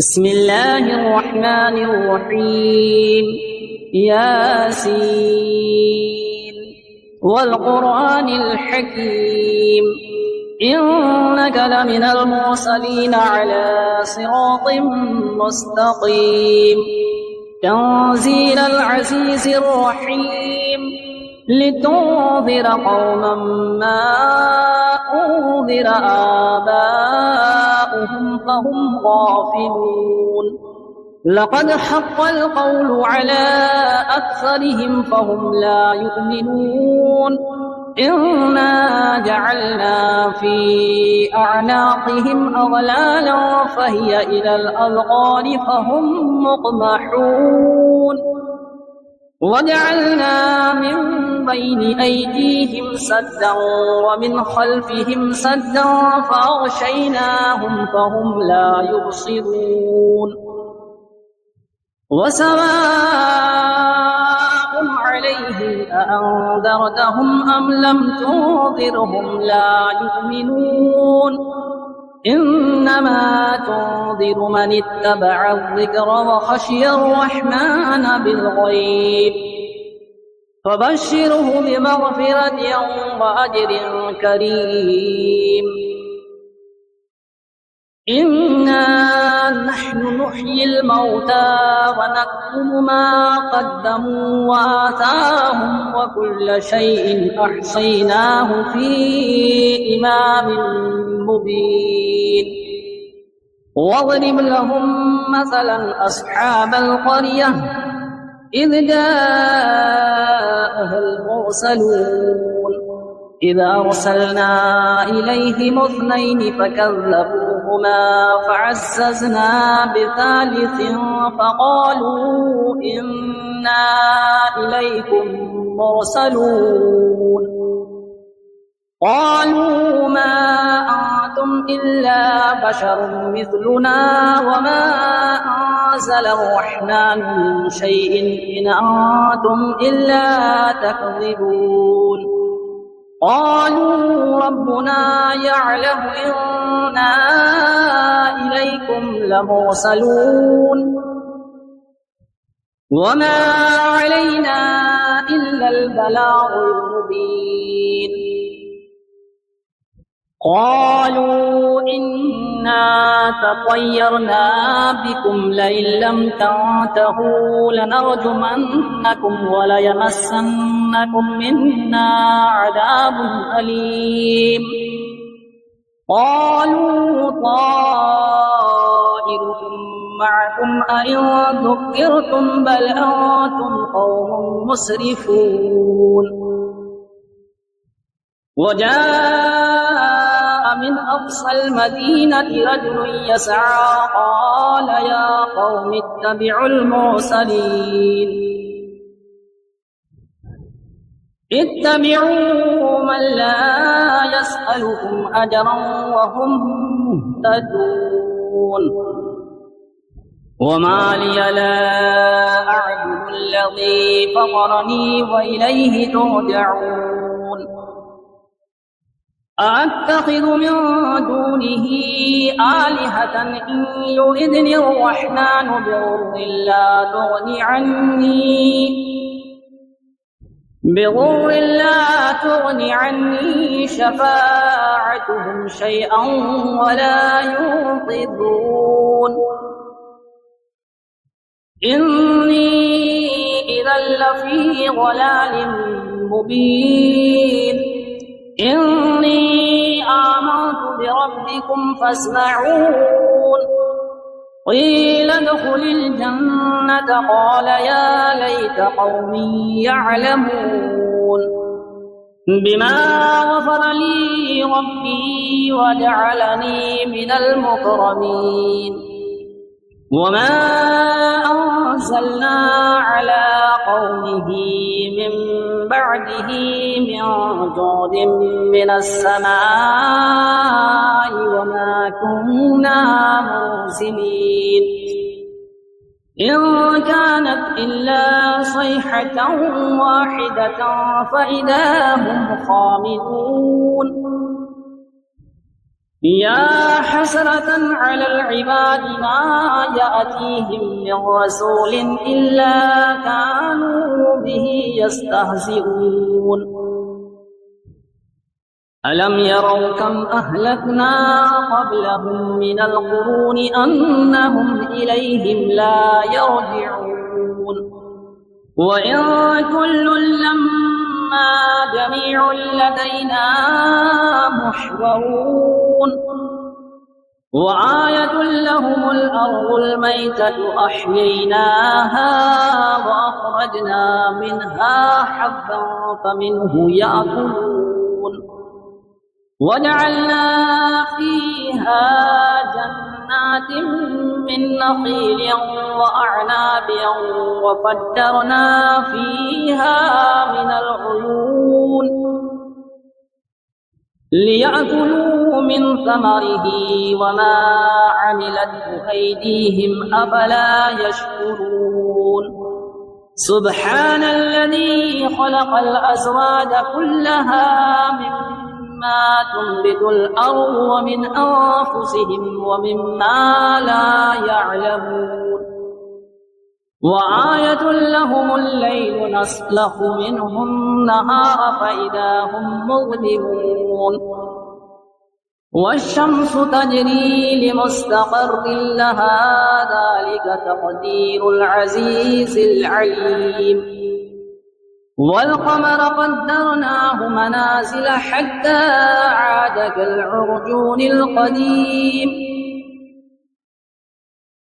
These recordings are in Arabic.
بسم الله الرحمن الرحيم. ياسين والقرآن الحكيم إنك لمن المرسلين على صراط مستقيم تنزيل العزيز الرحيم لتنذر قوما ما أنذر آباؤهم فهم غافلون لقد حق القول على أكثرهم فهم لا يؤمنون إنا جعلنا في أعناقهم أغلالا فهي إلى الأذقان فهم مقمحون وجعلنا من بين أيديهم سدا ومن خلفهم سدا فأغشيناهم فهم لا يبصرون وسواء عليهم أأنذرتهم أم لم تنذرهم لا يؤمنون إنما تنذر من اتبع الذكر وخشي الرحمن بالغيب فبشره بمغفرة وأجر كريم. إنا نحن نحيي الموتى ونكتب ما قدموا وآثارهم وكل شيء أحصيناه في إمام مبين واضرب لهم مثلا أصحاب القرية إذ جاءها المرسلون إذ أرسلنا إليهم اثنين فكذبوهما فعززنا بثالث فقالوا إنا إليكم مرسلون قالوا ما أنتم إلا بشر مثلنا وما أنزل الرحمن من شيء إن أنتم إلا تكذبون قالوا ربنا يعلم إنا إليكم لمرسلون وما علينا إلا البلاغ المبين قالوا إنا تطيرنا بكم لئن لم تنتهوا لنرجمنكم وليمسنكم منا عذاب أليم قالوا طائركم معكم أئن ذكرتم بل أنتم قوم مسرفون وجاء من أقصى المدينة رجل يسعى قال يا قوم اتبعوا المرسلين اتبعوا من لا يسألكم أجرا وهم مهتدون وما لي لا أعبد الذي فطرني وإليه ترجعون أأتخذ من دونه آلهة إن يردني الرحمن بضر لا تغني عني شفاعتهم شيئا ولا ينقذون إني إذا لفي ضلال مبين إني آمنت بربكم فاسمعون قيل ادخل الجنة قال يا ليت قومي يعلمون بما غفر لي ربي وجعلني من المكرمين وما أنزلنا على قومه من بعده من جود من السماء وما كنا منزلين إن كانت إلا صيحة واحدة فإذا هم خامدون يا حسرة على العباد ما يأتيهم من رسول إلا كانوا به يستهزئون ألم يروا كم أهلكنا قبلهم من القرون أنهم إليهم لا يرجعون وإن كل لما جميع لدينا محضرون وآية لهم الأرض الميتة أحييناها وأخرجنا منها حبا فمنه يأكلون وجعلنا فيها جنات من نخيل وأعناب وفجرنا فيها من العيون ليأكلوا من ثمره وما عملته أيديهم أفلا يشكرون سبحان الذي خلق الأزواج كلها مما تنبت الأرض ومن أنفسهم ومما لا يعلمون وآية لهم الليل نسلخ منه النهار فإذا هم مظلمون والشمس تجري لمستقر لها ذلك تقدير العزيز العليم والقمر قدرناه منازل حتى عاد كالعرجون القديم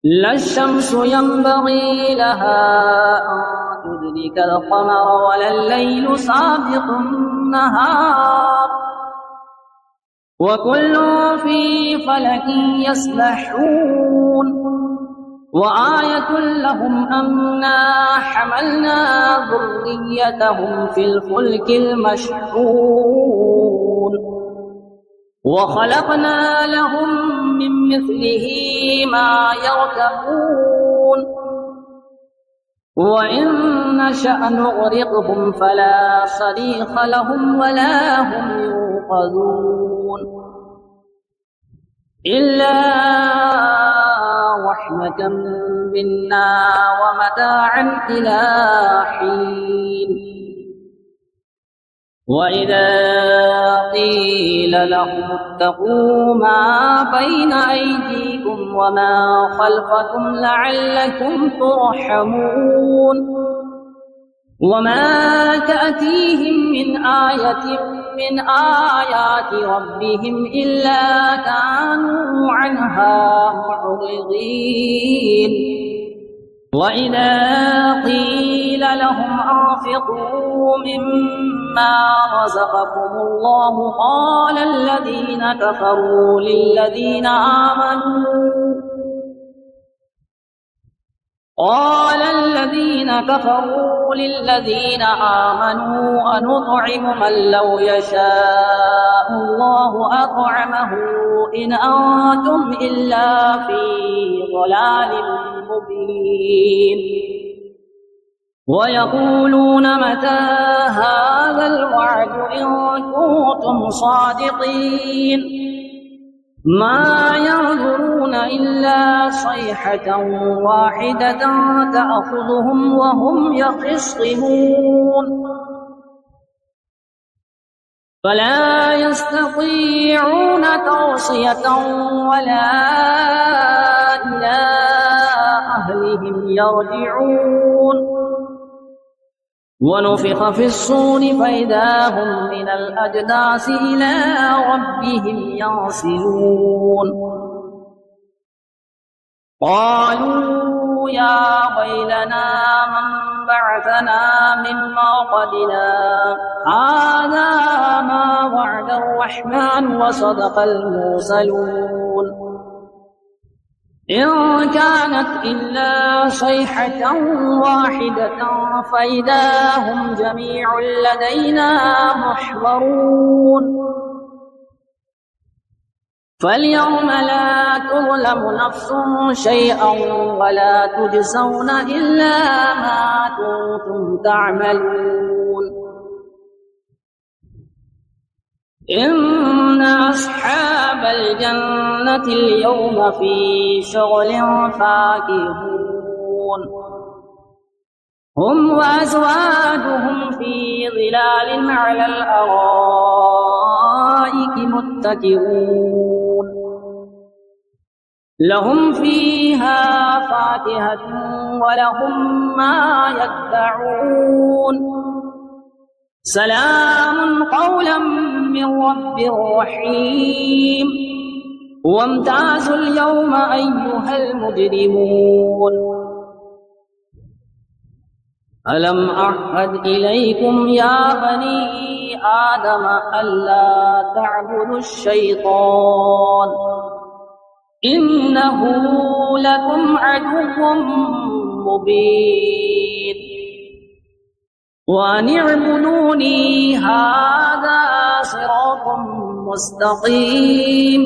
لا الشمس ينبغي لها أن تدرك القمر ولا الليل سابق النهار وكل في فلك يسبحون وآية لهم أنا حملنا ذريتهم في الفلك المشحون وخلقنا لهم من مثله ما يركبون وإن نشأ نغرقهم فلا صريخ لهم ولا هم ينقذون إلا رحمة منا ومتاعا إلى حين وإذا قيل لهم اتقوا ما بين أيديكم وما خلفكم لعلكم ترحمون وما تأتيهم من آية من آيات ربهم إلا كانوا عنها معرضين وإذا قيل لهم أنفقوا مما رزقكم الله قال الذين كفروا للذين آمنوا أنطعم من لو يشاء الله أطعمه إن أنتم إلا في ضلال مبين ويقولون متى هذا الوعد إن كنتم صادقين ما ينظرون إلا صيحة واحدة تأخذهم وهم يخصمون فلا يستطيعون توصية ولا إلى أهلهم يرجعون ونفخ في الصور فإذا هم من الأجداث إلى ربهم ينسلون قالوا يا ويلنا من بعثنا من مرقدنا هذا ما وعد الرحمن وصدق المرسلون إن كانت إلا صيحة واحدة فإذا هم جميع لدينا محضرون فاليوم لا تظلم نفس شيئا ولا تجزون إلا ما كنتم تعملون إن أصحاب الجنة اليوم في شغل فاكهون هم وأزواجهم في ظلال على الأرائك متكئون لهم فيها فاكهة ولهم ما يدعون سلام قولا من رب رحيم وامتازوا اليوم أيها المجرمون ألم أعهد إليكم يا بني آدم ألا تعبدوا الشيطان إنه لكم عدو مبين وأن اعبدوني هذا صراط مستقيم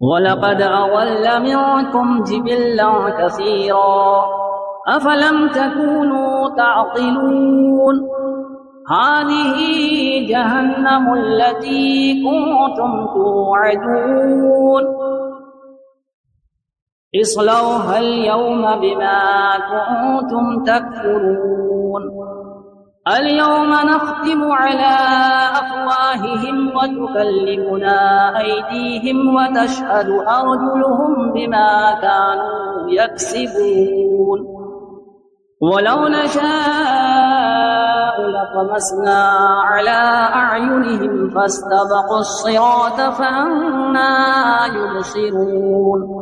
ولقد أضل منكم جبلا كثيرا أفلم تكونوا تعقلون هذه جهنم التي كنتم توعدون اصلوها اليوم بما كنتم تكفرون اليوم نختم على أفواههم وتكلمنا أيديهم وتشهد أرجلهم بما كانوا يكسبون ولو نشاء لطمسنا على أعينهم فاستبقوا الصراط فأنى يبصرون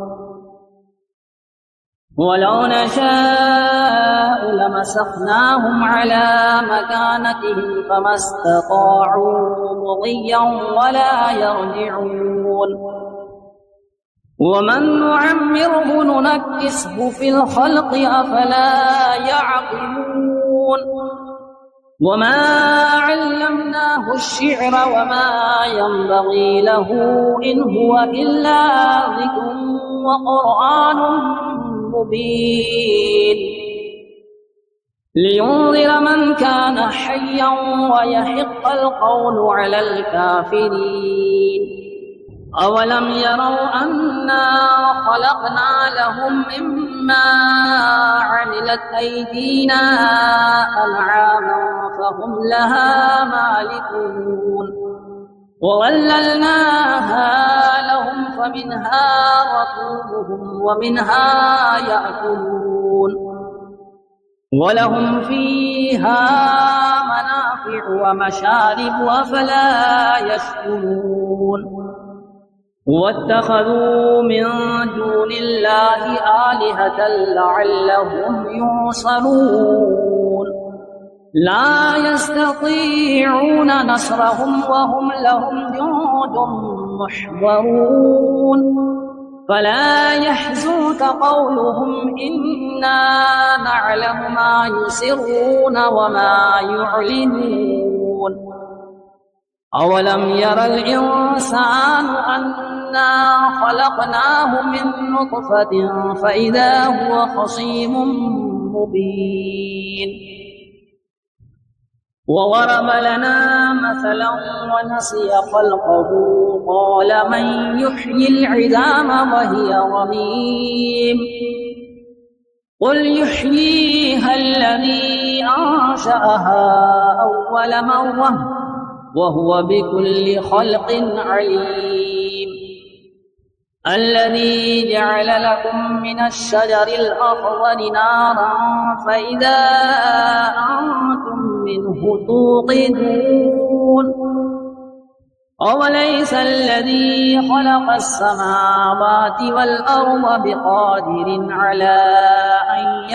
ولو نشاء لمسخناهم على مكانتهم فما استطاعوا مضيا ولا يرجعون ومن نعمره ننكسه في الخلق أفلا يعقلون وما علمناه الشعر وما ينبغي له إن هو إلا ذكر وقرآن مبين لينذر من كان حيا ويحق القول على الكافرين أولم يروا أنا خلقنا لهم مما عملت أيدينا أنعاما فهم لها مالكون وظللناها لهم فمنها ركوبهم ومنها يأكلون ولهم فيها منافع ومشارب أفلا يشكرون واتخذوا من دون الله آلهة لعلهم ينصرون لا يستطيعون نصرهم وهم لهم جند محضرون فلا يحزنك قولهم إنا نعلم ما يسرون وما يعلنون أولم ير الإنسان أنا خلقناه من نطفة فإذا هو خصيم مبين وضرب لنا مثلا ونسي خلقه قال من يحيي العظام وهي رميم قل يحييها الذي أنشأها أول مرة وهو بكل خلق عليم الذي جعل لكم من الشجر الأخضر نارا فإذا أنتم منه توقدون أوليس الذي خلق السماوات والأرض بقادر على أن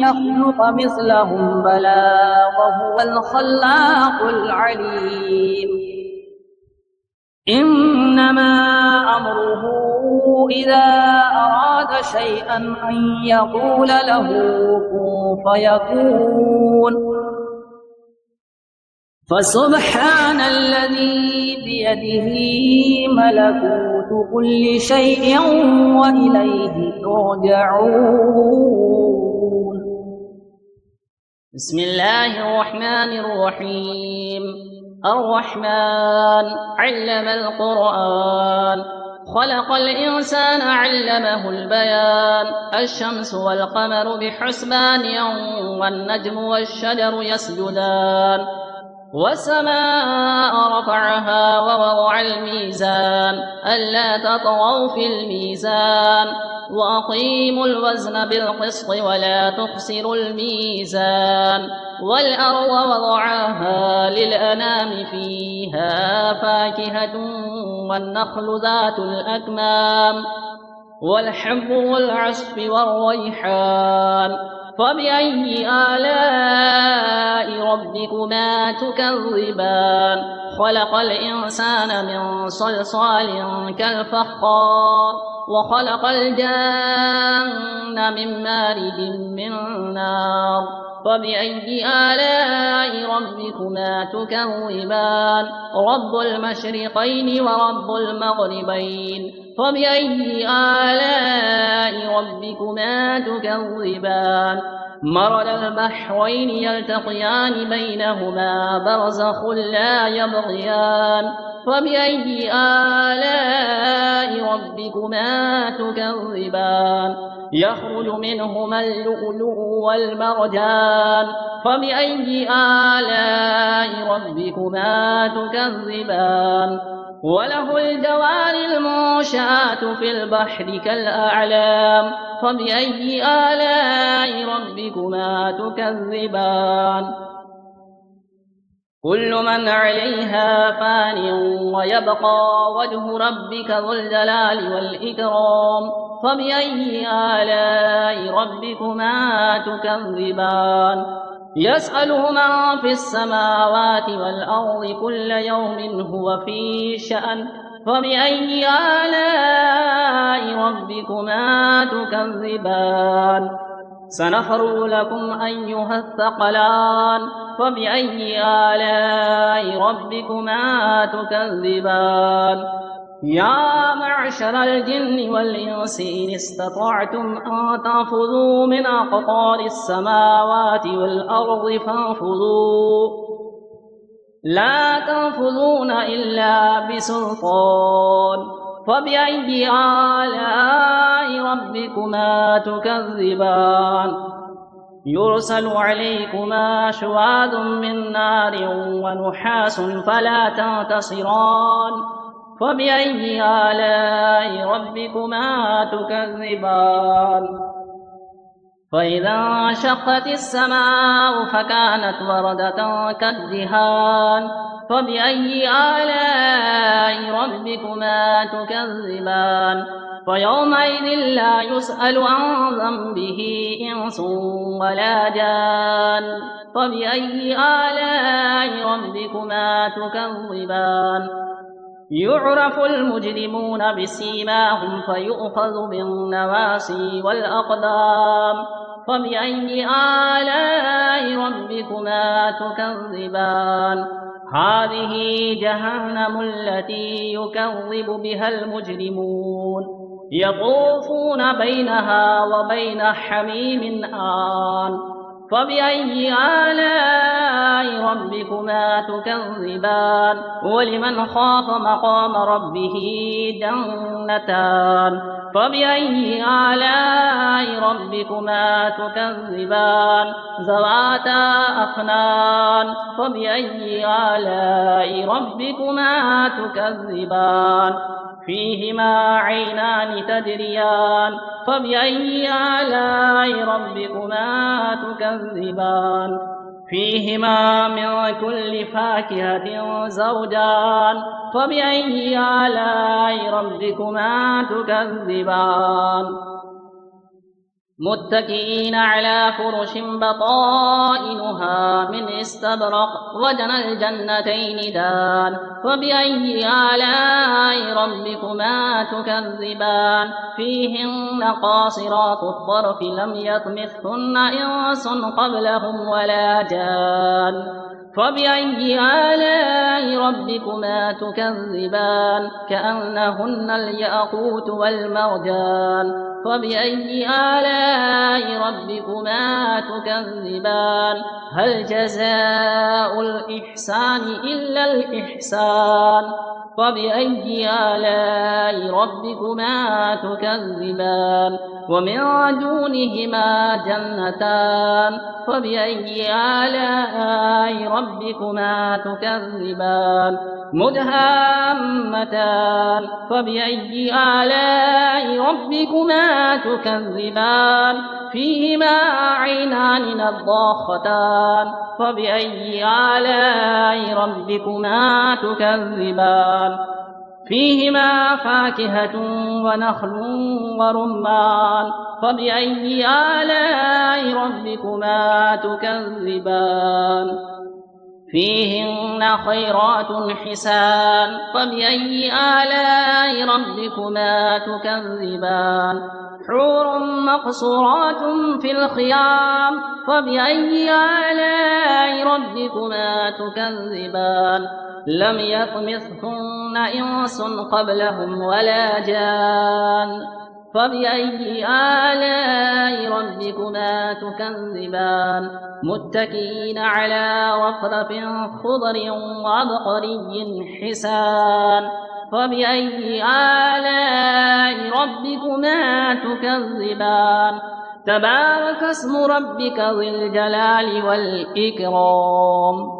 يخلق مثلهم بلى وهو الخلاق العليم إنما أمره إذا أراد شيئا أن يقول له كن فيكون فسبحان الذي بيده ملكوت كل شيء وإليه ترجعون بسم الله الرحمن الرحيم. الرحمن علم القرآن، خلق الإنسان علمه البيان. الشمس والقمر بحسبان والنجم والشجر يسجدان. والسماء رفعها ووضع الميزان ألا تطغوا في الميزان وأقيموا الوزن بالقسط ولا تخسروا الميزان. والأرض وضعها للأنام فيها فاكهة والنخل ذات الأكمام والحب والعصف والريحان. فبأي آلاء ربكما تكذبان؟ خلق الإنسان من صلصال كالفخار وخلق الجن من مارد من نار. فبأي آلاء ربكما تكذبان؟ رب المشرقين ورب المغربين. فبأي آلاء ربكما تكذبان؟ مرج البحرين يلتقيان بينهما برزخ لا يبغيان. فبأي آلاء ربكما تكذبان؟ يخرج منهما اللؤلؤ والمرجان. فبأي آلاء ربكما تكذبان؟ وله الجوار المنشآت في البحر كالأعلام. فبأي آلاء ربكما تكذبان؟ كل من عليها فان ويبقى وجه ربك ذو الجلال والإكرام. فبأي آلاء ربكما تكذبان؟ يسأله من في السماوات والأرض كل يوم هو في شأن. فبأي آلاء ربكما تكذبان؟ سنفرغ لكم أيها الثقلان. فبأي آلاء ربكما تكذبان؟ يا معشر الجن والإنس إن استطعتم أن تنفذوا من أقطار السماوات والأرض فانفذوا، لا تنفذون إلا بسلطان. فبأي آلاء ربكما تكذبان؟ يرسل عليكما شواظ من نار ونحاس فلا تنتصران. فبأي آلاء ربكما تكذبان؟ فإذا انشقت السماء فكانت وردة كالدهان. فبأي آلاء ربكما تكذبان؟ فيومئذ لا يسأل عن ذنبه إنس ولا جان. فبأي آلاء ربكما تكذبان؟ يعرف المجرمون بسيماهم فيؤخذ بالنواصي والأقدام. فبأي آلاء ربكما تكذبان؟ هذه جهنم التي يكذب بها المجرمون يطوفون بينها وبين حميم آن. فبأي آلاء ربكما تكذبان؟ ولمن خاف مقام ربه جنتان. فبأي آلاء ربكما تكذبان؟ ذواتا أفنان. فبأي آلاء ربكما تكذبان؟ فيهما عينان تجريان. فبأي آلاء ربكما تكذبان؟ فيهما من كل فاكهة زوجان. فبأي آلاء ربكما تكذبان؟ متكئين على فرش بطائنها من استبرق وجنى الجنتين دان. فبأي آلاء ربكما تكذبان؟ فيهن قاصرات الطرف لم يطمثهن إنس قبلهم ولا جان. فبأي آلاء ربكما تكذبان كأنهن الياقوت والمرجان فبأي آلاء ربكما تكذبان هل جزاء الإحسان إلا الإحسان فبأي آلاء ربكما تكذبان ومن دونهما جنتان فبأي آلاء ربكما تكذبان مدهامتان فبأي آلاء ربكما تكذبان فيهما عينان نضاختان فبأي آلاء ربكما تكذبان فيهما فاكهة ونخل ورمان فبأي آلاء ربكما تكذبان فيهن خيرات حسان فبأي آلاء ربكما تكذبان حور مقصورات في الخيام فبأي آلاء ربكما تكذبان لم يطمثهن إنس قبلهم ولا جان فبأي آلاء ربكما تكذبان متكئين على رفرف خضر وعبقري حسان فبأي آلاء ربكما تكذبان تبارك اسم ربك ذي الجلال والإكرام